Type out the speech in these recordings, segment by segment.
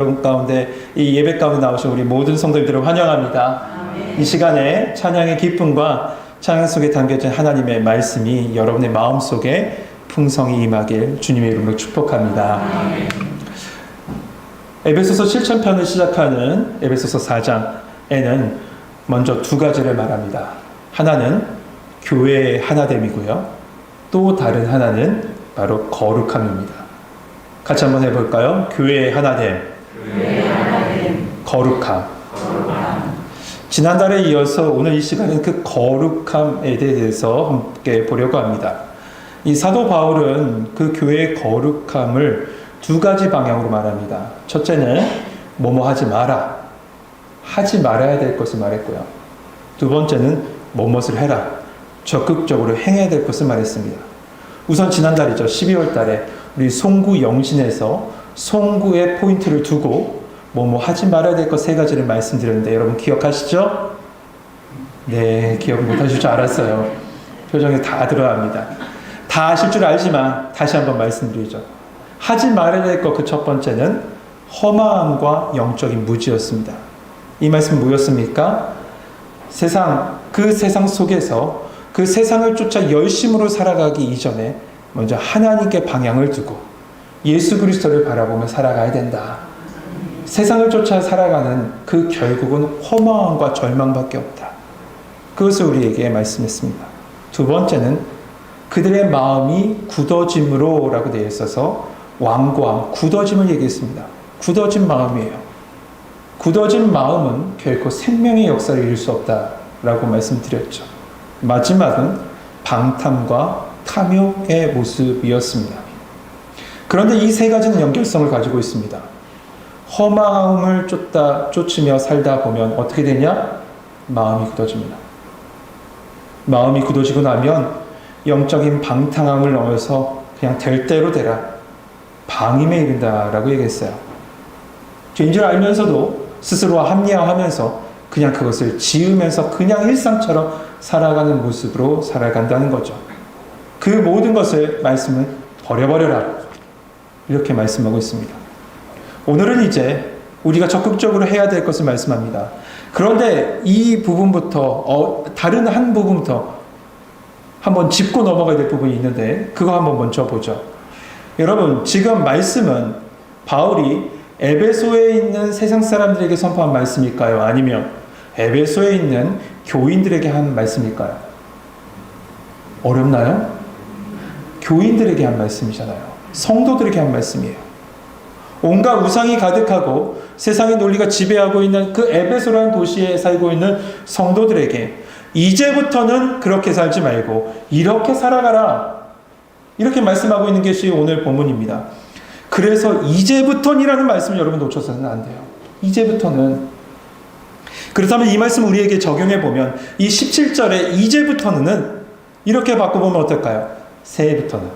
여러분 가운데 이 예배 가운데 나오신 우리 모든 성도님들을 환영합니다. 이 시간에 찬양의 기쁨과 찬양 속에 담겨진 하나님의 말씀이 여러분의 마음속에 풍성히 임하길 주님의 이름으로 축복합니다. 에베소서 실천편을 시작하는 에베소서 4장에는 먼저 두 가지를 말합니다. 하나는 교회의 하나됨이고요. 또 다른 하나는 바로 거룩함입니다. 같이 한번 해볼까요? 교회의 하나됨, 거룩함. 지난달에 이어서 오늘 이 시간은 그 거룩함에 대해서 함께 보려고 합니다. 이 사도 바울은 그 교회의 거룩함을 두 가지 방향으로 말합니다. 첫째는 뭐뭐 하지 마라, 하지 말아야 될 것을 말했고요. 두 번째는 뭐뭇을 해라, 적극적으로 행해야 될 것을 말했습니다. 우선 지난달이죠. 12월 달에 우리 송구 영신에서 송구의 포인트를 두고 뭐뭐 하지 말아야 될 것 세 가지를 말씀드렸는데 여러분 기억하시죠? 네, 기억 못하실 줄 알았어요. 표정에 다 들어갑니다. 다 아실 줄 알지만 다시 한번 말씀드리죠. 하지 말아야 될 것 그 첫 번째는 허망함과 영적인 무지였습니다. 이 말씀은 뭐였습니까? 그 세상 속에서 그 세상을 쫓아 열심으로 살아가기 이전에 먼저 하나님께 방향을 두고 예수 그리스도를 바라보며 살아가야 된다. 세상을 쫓아 살아가는 그 결국은 허망함과 절망밖에 없다. 그것을 우리에게 말씀했습니다. 두 번째는 그들의 마음이 굳어짐으로 라고 되어 있어서 완고함, 굳어짐을 얘기했습니다. 굳어진 마음이에요. 굳어진 마음은 결코 생명의 역사를 이룰 수 없다라고 말씀드렸죠. 마지막은 방탐과 탐욕의 모습이었습니다. 그런데 이 세 가지는 연결성을 가지고 있습니다. 허망함을 쫓으며 살다 보면 어떻게 되냐? 마음이 굳어집니다. 마음이 굳어지고 나면 영적인 방탕함을 넘어서 그냥 될 대로 되라, 방임에 이른다라고 얘기했어요. 죄인 줄 알면서도 스스로 합리화하면서 그냥 그것을 지으면서 그냥 일상처럼 살아가는 모습으로 살아간다는 거죠. 그 모든 것을 말씀은 버려버려라, 이렇게 말씀하고 있습니다. 오늘은 이제 우리가 적극적으로 해야 될 것을 말씀합니다. 그런데 이 부분부터 다른 한 부분부터 한번 짚고 넘어가야 될 부분이 있는데 그거 한번 먼저 보죠. 여러분, 지금 말씀은 바울이 에베소에 있는 세상 사람들에게 선포한 말씀일까요? 아니면 에베소에 있는 교인들에게 한 말씀일까요? 어렵나요? 교인들에게 한 말씀이잖아요. 성도들에게 한 말씀이에요. 온갖 우상이 가득하고 세상의 논리가 지배하고 있는 그 에베소라는 도시에 살고 있는 성도들에게 이제부터는 그렇게 살지 말고 이렇게 살아가라, 이렇게 말씀하고 있는 것이 오늘 본문입니다. 그래서 이제부터는이라는 말씀을 여러분 놓쳐서는 안 돼요. 이제부터는. 그렇다면 이 말씀 우리에게 적용해 보면 이 17절에 이제부터는 이렇게 바꿔보면 어떨까요? 새해부터는.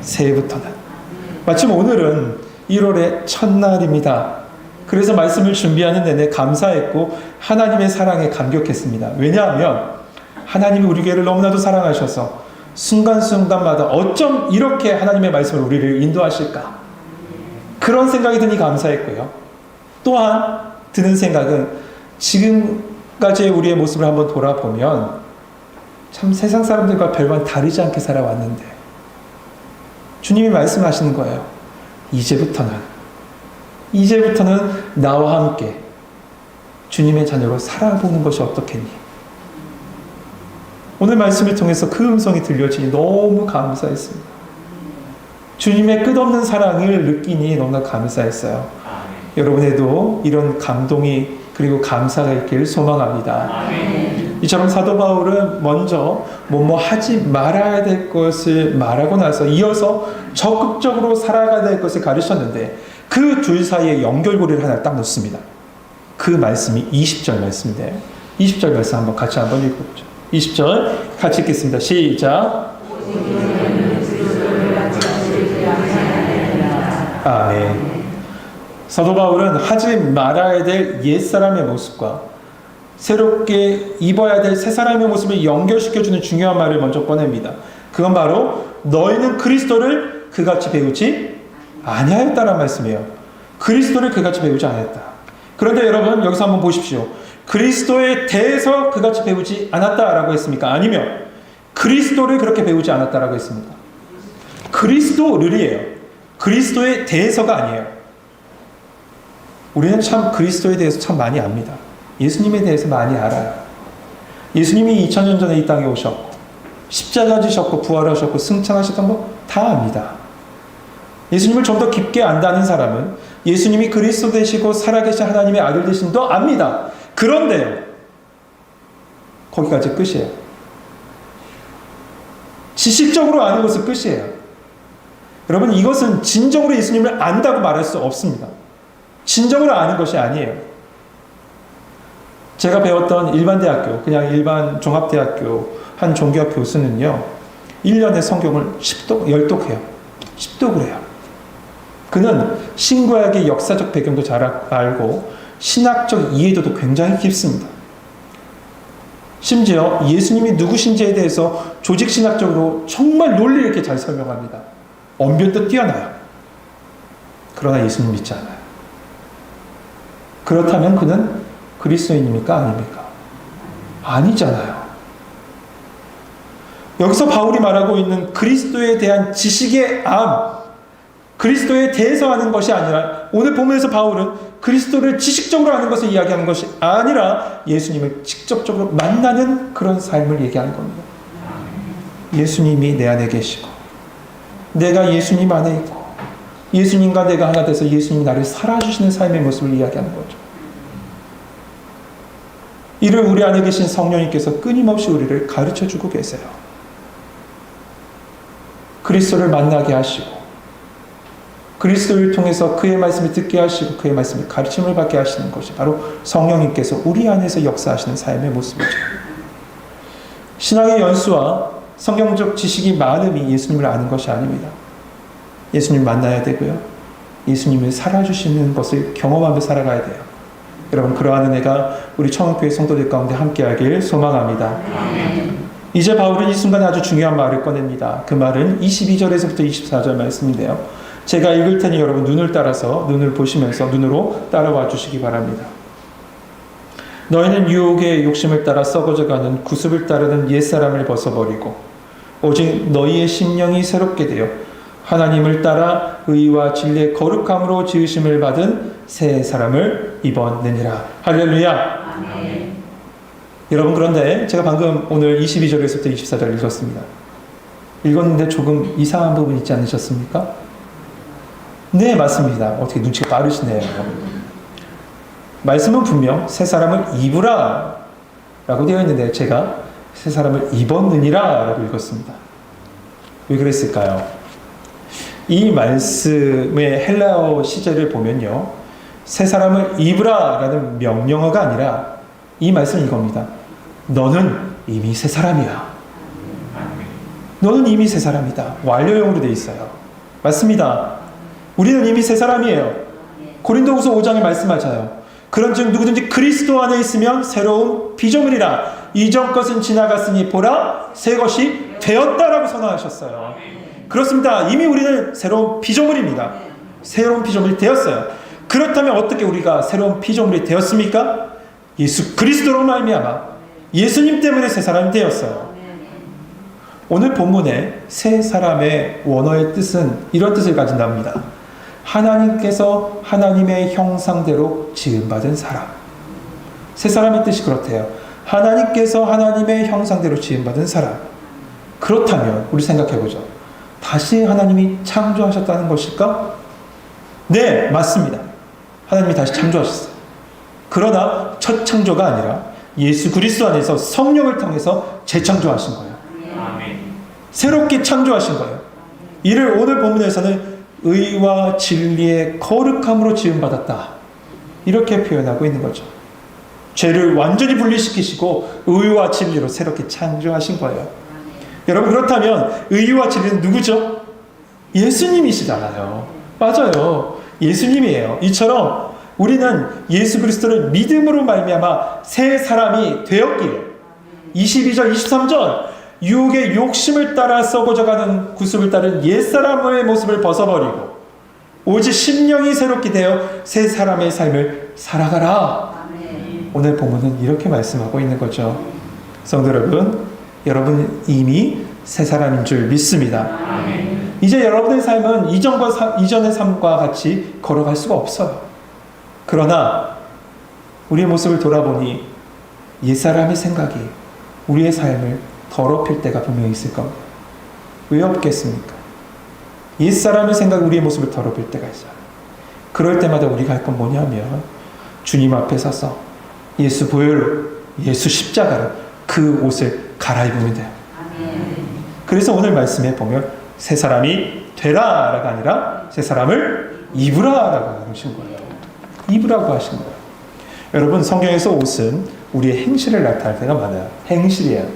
새해부터는. 마침 오늘은 1월의 첫날입니다. 그래서 말씀을 준비하는 내내 감사했고 하나님의 사랑에 감격했습니다. 왜냐하면 하나님이 우리 교회를 너무나도 사랑하셔서 순간순간마다 어쩜 이렇게 하나님의 말씀을 우리를 인도하실까, 그런 생각이 드니 감사했고요. 또한 드는 생각은 지금까지의 우리의 모습을 한번 돌아보면 참 세상 사람들과 별반 다르지 않게 살아왔는데 주님이 말씀하시는 거예요. 이제부터는 나와 함께 주님의 자녀로 살아보는 것이 어떻겠니? 오늘 말씀을 통해서 그 음성이 들려지니 너무 감사했습니다. 주님의 끝없는 사랑을 느끼니 너무나 감사했어요. 여러분에도 이런 감동이 그리고 감사가 있길 소망합니다. 이처럼 사도 바울은 먼저 뭐뭐 하지 말아야 될 것을 말하고 나서 이어서 적극적으로 살아가야 될 것을 가르쳤는데 그 둘 사이에 연결고리를 하나 딱 놓습니다. 그 말씀이 20절 말씀인데 20절 말씀 한번 같이 한번 읽어보죠. 20절 같이 읽겠습니다. 시작. 아멘. 사도 바울은 하지 말아야 될 옛사람의 모습과 새롭게 입어야 될 새사람의 모습을 연결시켜주는 중요한 말을 먼저 꺼냅니다. 그건 바로 너희는 그리스도를 그같이 배우지 아니하였다는 말씀이에요. 그리스도를 그같이 배우지 않았다. 그런데 여러분 여기서 한번 보십시오. 그리스도에 대해서 그같이 배우지 않았다라고 했습니까? 아니면 그리스도를 그렇게 배우지 않았다라고 했습니까? 그리스도를이에요. 그리스도에 대해서가 아니에요. 우리는 참 그리스도에 대해서 참 많이 압니다. 예수님에 대해서 많이 알아요. 예수님이 2000년 전에 이 땅에 오셨고 십자가 지셨고 부활하셨고 승천하셨던 거 다 압니다. 예수님을 좀 더 깊게 안다는 사람은 예수님이 그리스도 되시고 살아계신 하나님의 아들 되신도 압니다. 그런데요, 거기까지 끝이에요. 지식적으로 아는 것은 끝이에요. 여러분, 이것은 진정으로 예수님을 안다고 말할 수 없습니다. 진정으로 아는 것이 아니에요. 제가 배웠던 일반 대학교, 그냥 일반 종합대학교 한 종교학 교수는요, 1년에 성경을 10독해요. 10독을 해요. 그는 신구약의 역사적 배경도 잘 알고 신학적 이해도도 굉장히 깊습니다. 심지어 예수님이 누구신지에 대해서 조직신학적으로 정말 논리 있게 잘 설명합니다. 언변도 뛰어나요. 그러나 예수님 믿지 않아요. 그렇다면 그는 그리스도인입니까? 아닙니까? 아니잖아요. 여기서 바울이 말하고 있는 그리스도에 대한 지식의 암, 그리스도에 대해서 하는 것이 아니라 오늘 본문에서 바울은 그리스도를 지식적으로 아는 것을 이야기하는 것이 아니라 예수님을 직접적으로 만나는 그런 삶을 얘기하는 겁니다. 예수님이 내 안에 계시고 내가 예수님 안에 있고 예수님과 내가 하나 돼서 예수님이 나를 살아주시는 삶의 모습을 이야기하는 거죠. 이를 우리 안에 계신 성령님께서 끊임없이 우리를 가르쳐주고 계세요. 그리스도를 만나게 하시고 그리스도를 통해서 그의 말씀을 듣게 하시고 그의 말씀을 가르침을 받게 하시는 것이 바로 성령님께서 우리 안에서 역사하시는 삶의 모습이죠. 신앙의 연수와 성경적 지식이 많음이 예수님을 아는 것이 아닙니다. 예수님 만나야 되고요. 예수님을 살아주시는 것을 경험하며 살아가야 돼요. 여러분, 그러한 은혜가 우리 청흥교회 성도들 가운데 함께하길 소망합니다. 아멘. 이제 바울은 이 순간에 아주 중요한 말을 꺼냅니다. 그 말은 22절에서부터 24절 말씀인데요. 제가 읽을 테니 여러분 눈을 따라서 눈을 보시면서 눈으로 따라와 주시기 바랍니다. 너희는 유혹의 욕심을 따라 썩어져가는 구습을 따르는 옛사람을 벗어버리고 오직 너희의 심령이 새롭게 되어 하나님을 따라 의와 진리의 거룩함으로 지으심을 받은 새 사람을 입었느니라. 할렐루야. 아멘. 여러분, 그런데 제가 방금 오늘 22절에서부터 24절 읽었습니다. 읽었는데 조금 이상한 부분 있지 않으셨습니까? 네, 맞습니다. 어떻게 눈치가 빠르시네요. 말씀은 분명 새 사람을 입으라 라고 되어 있는데 제가 새 사람을 입었느니라 라고 읽었습니다. 왜 그랬을까요? 이 말씀의 헬라어 시제를 보면요, 새 사람을 입으라 라는 명령어가 아니라 이 말씀은 이겁니다. 너는 이미 새 사람이야. 너는 이미 새 사람이다. 완료형으로 되어 있어요. 맞습니다. 우리는 이미 새 사람이에요. 고린도후서 5장에 말씀하잖아요. 그런즉 누구든지 그리스도 안에 있으면 새로운 피조물이라. 이전 것은 지나갔으니 보라 새 것이 되었다라고 선언하셨어요. 그렇습니다. 이미 우리는 새로운 피조물입니다. 새로운 피조물이 되었어요. 그렇다면 어떻게 우리가 새로운 피조물이 되었습니까? 예수 그리스도로 말미암아 예수님 때문에 새 사람이 되었어요. 오늘 본문에 새 사람의 원어의 뜻은 이런 뜻을 가진답니다. 하나님께서 하나님의 형상대로 지음받은 사람. 새 사람의 뜻이 그렇대요. 하나님께서 하나님의 형상대로 지음받은 사람. 그렇다면 우리 생각해보죠. 다시 하나님이 창조하셨다는 것일까? 네, 맞습니다. 하나님이 다시 창조하셨어요. 그러나 첫 창조가 아니라 예수 그리스도 안에서 성령을 통해서 재창조하신 거예요. 새롭게 창조하신 거예요. 이를 오늘 본문에서는 의와 진리의 거룩함으로 지음받았다. 이렇게 표현하고 있는 거죠. 죄를 완전히 분리시키시고 의와 진리로 새롭게 창조하신 거예요. 여러분, 그렇다면 의와 진리는 누구죠? 예수님이시잖아요. 맞아요. 예수님이에요. 이처럼 우리는 예수 그리스도를 믿음으로 말미암아 새 사람이 되었기에 22절, 23절 유혹의 욕심을 따라 썩어져가는 구습을 따른 옛사람의 모습을 벗어버리고 오직 심령이 새롭게 되어 새 사람의 삶을 살아가라. 오늘 본문은 이렇게 말씀하고 있는 거죠. 성도 여러분, 여러분 이미 새 사람인 줄 믿습니다. 이제 여러분의 삶은 이전의 삶과 같이 걸어갈 수가 없어요. 그러나 우리의 모습을 돌아보니 옛사람의 생각이 우리의 삶을 더럽힐 때가 분명히 있을 겁니다. 왜 없겠습니까? 옛사람의 생각이 우리의 모습을 더럽힐 때가 있어요. 그럴 때마다 우리가 할 건 뭐냐면 주님 앞에 서서 예수 보혈로, 예수 십자가로 그 옷을 갈아입으면 돼요. 그래서 오늘 말씀에 보면 새 사람이 되라가 아니라 새 사람을 입으라라고 하신 거예요. 입으라고 하신 거예요. 여러분, 성경에서 옷은 우리의 행실을 나타낼 때가 많아요. 행실이에요.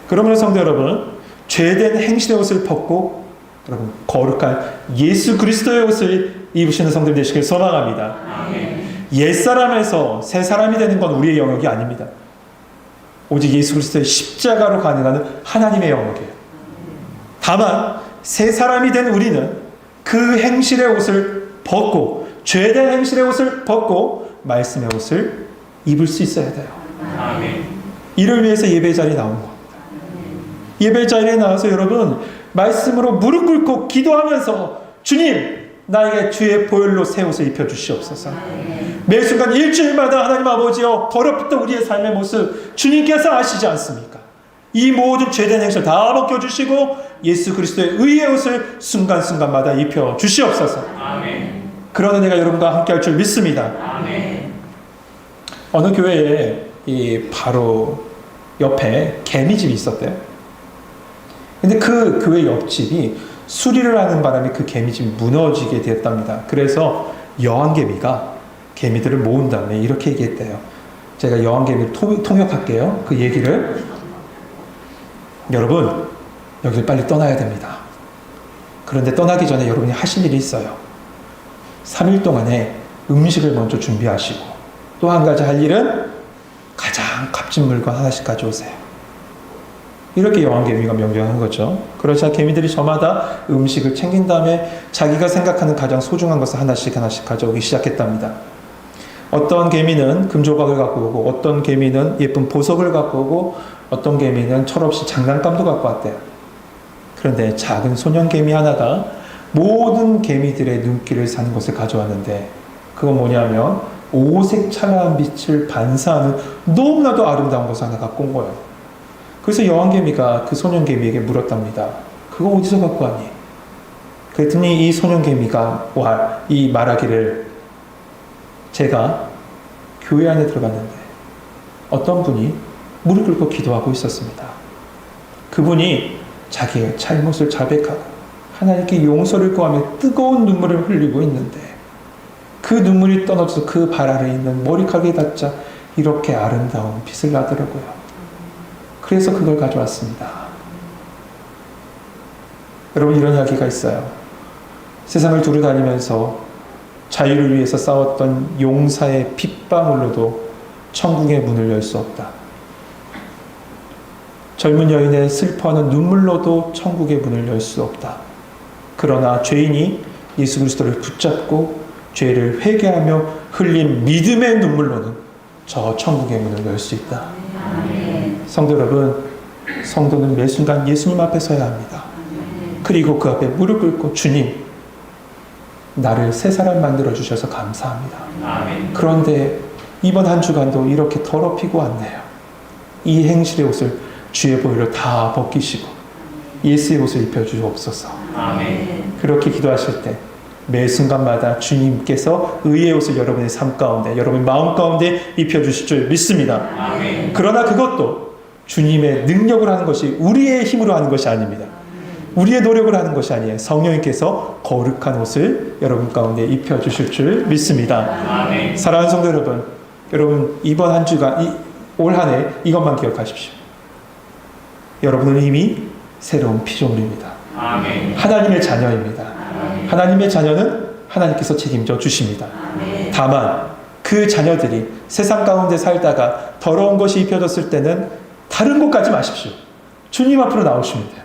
그러므로 성도 여러분, 죄된 행실의 옷을 벗고 여러분 거룩한 예수 그리스도의 옷을 입으시는 성도들 되시길 소망합니다. 옛사람에서 새 사람이 되는 건 우리의 영역이 아닙니다. 오직 예수 그리스도의 십자가로 가능한 하나님의 영역이에요. 다만 새 사람이 된 우리는 그 행실의 옷을 벗고, 죄된 행실의 옷을 벗고 말씀의 옷을 입을 수 있어야 돼요. 이를 위해서 예배 자리에 나온 겁니다. 예배 자리에 나와서 여러분 말씀으로 무릎 꿇고 기도하면서 주님, 나에게 주의 보혈로 새 옷을 입혀주시옵소서. 매 순간 일주일마다 하나님 아버지여 더럽혔던 우리의 삶의 모습 주님께서 아시지 않습니까? 이 모든 죄된 행실 다 벗겨주시고 예수 그리스도의 의의 옷을 순간순간마다 입혀주시옵소서. 그런 은혜가 여러분과 함께 할 줄 믿습니다. 어느 교회에 바로 옆에 개미집이 있었대요. 근데 그 교회 옆집이 수리를 하는 바람에 그 개미집이 무너지게 되었답니다. 그래서 여왕개미가 개미들을 모은 다음에 이렇게 얘기했대요. 제가 여왕개미를 통역할게요. 그 얘기를. 여러분, 여기를 빨리 떠나야 됩니다. 그런데 떠나기 전에 여러분이 하실 일이 있어요. 3일 동안에 음식을 먼저 준비하시고 또 한 가지 할 일은 가장 값진 물건 하나씩 가져오세요. 이렇게 여왕개미가 명령한 거죠. 그러자 개미들이 저마다 음식을 챙긴 다음에 자기가 생각하는 가장 소중한 것을 하나씩 가져오기 시작했답니다. 어떤 개미는 금조각을 갖고 오고, 어떤 개미는 예쁜 보석을 갖고 오고, 어떤 개미는 철없이 장난감도 갖고 왔대요. 그런데 작은 소년 개미 하나가 모든 개미들의 눈길을 사는 것을 가져왔는데, 그건 뭐냐면 오색 찬란한 빛을 반사하는 너무나도 아름다운 것을 하나 갖고 온 거예요. 그래서 여왕개미가 그 소년개미에게 물었답니다. 그거 어디서 갖고 왔니? 그랬더니 이 소년개미가 말하기를, 제가 교회 안에 들어갔는데 어떤 분이 무릎 꿇고 기도하고 있었습니다. 그분이 자기의 잘못을 자백하고 하나님께 용서를 구하며 뜨거운 눈물을 흘리고 있는데 그 눈물이 떨어져서 그 발 아래에 있는 머리카락에 닿자 이렇게 아름다운 빛을 나더라고요. 그래서 그걸 가져왔습니다. 여러분, 이런 이야기가 있어요. 세상을 두루다니면서 자유를 위해서 싸웠던 용사의 핏방울로도 천국의 문을 열 수 없다. 젊은 여인의 슬퍼하는 눈물로도 천국의 문을 열 수 없다. 그러나 죄인이 예수 그리스도를 붙잡고 죄를 회개하며 흘린 믿음의 눈물로는 저 천국의 문을 열 수 있다. 성도 여러분, 성도는 매 순간 예수님 앞에 서야 합니다. 그리고 그 앞에 무릎 꿇고 주님, 나를 새 사람 만들어 주셔서 감사합니다. 그런데 이번 한 주간도 이렇게 더럽히고 왔네요. 이 행실의 옷을 주의 보혈로 다 벗기시고 예수의 옷을 입혀주옵소서. 그렇게 기도하실 때 매 순간마다 주님께서 의의 옷을 여러분의 삶 가운데, 여러분의 마음 가운데 입혀주실 줄 믿습니다. 그러나 그것도 주님의 능력을 하는 것이 우리의 힘으로 하는 것이 아닙니다. 우리의 노력을 하는 것이 아니에요. 성령님께서 거룩한 옷을 여러분 가운데 입혀주실 줄 믿습니다. 사랑하는 성도 여러분, 여러분 이번 한 주간, 올 한 해 이것만 기억하십시오. 여러분은 이미 새로운 피조물입니다. 하나님의 자녀입니다. 하나님의 자녀는 하나님께서 책임져 주십니다. 다만 그 자녀들이 세상 가운데 살다가 더러운 것이 입혀졌을 때는 다른 곳 가지 마십시오. 주님 앞으로 나오시면 돼요.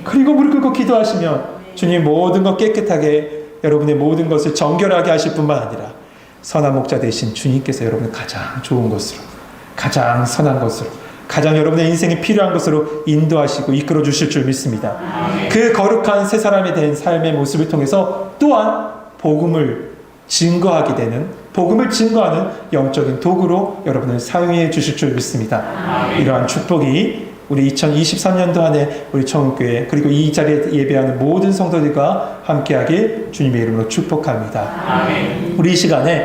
그리고 무릎 꿇고 기도하시면 주님 모든 것 깨끗하게 여러분의 모든 것을 정결하게 하실 뿐만 아니라 선한 목자 대신 주님께서 여러분을 가장 좋은 것으로, 가장 선한 것으로, 가장 여러분의 인생에 필요한 것으로 인도하시고 이끌어 주실 줄 믿습니다. 그 거룩한 새 사람이 된 삶의 모습을 통해서 또한 복음을 증거하게 되는, 복음을 증거하는 영적인 도구로 여러분을 사용해 주실 줄 믿습니다. 이러한 축복이 우리 2023년도 안에 우리 청교회 그리고 이 자리에 예배하는 모든 성도들과 함께하길 주님의 이름으로 축복합니다. 우리 이 시간에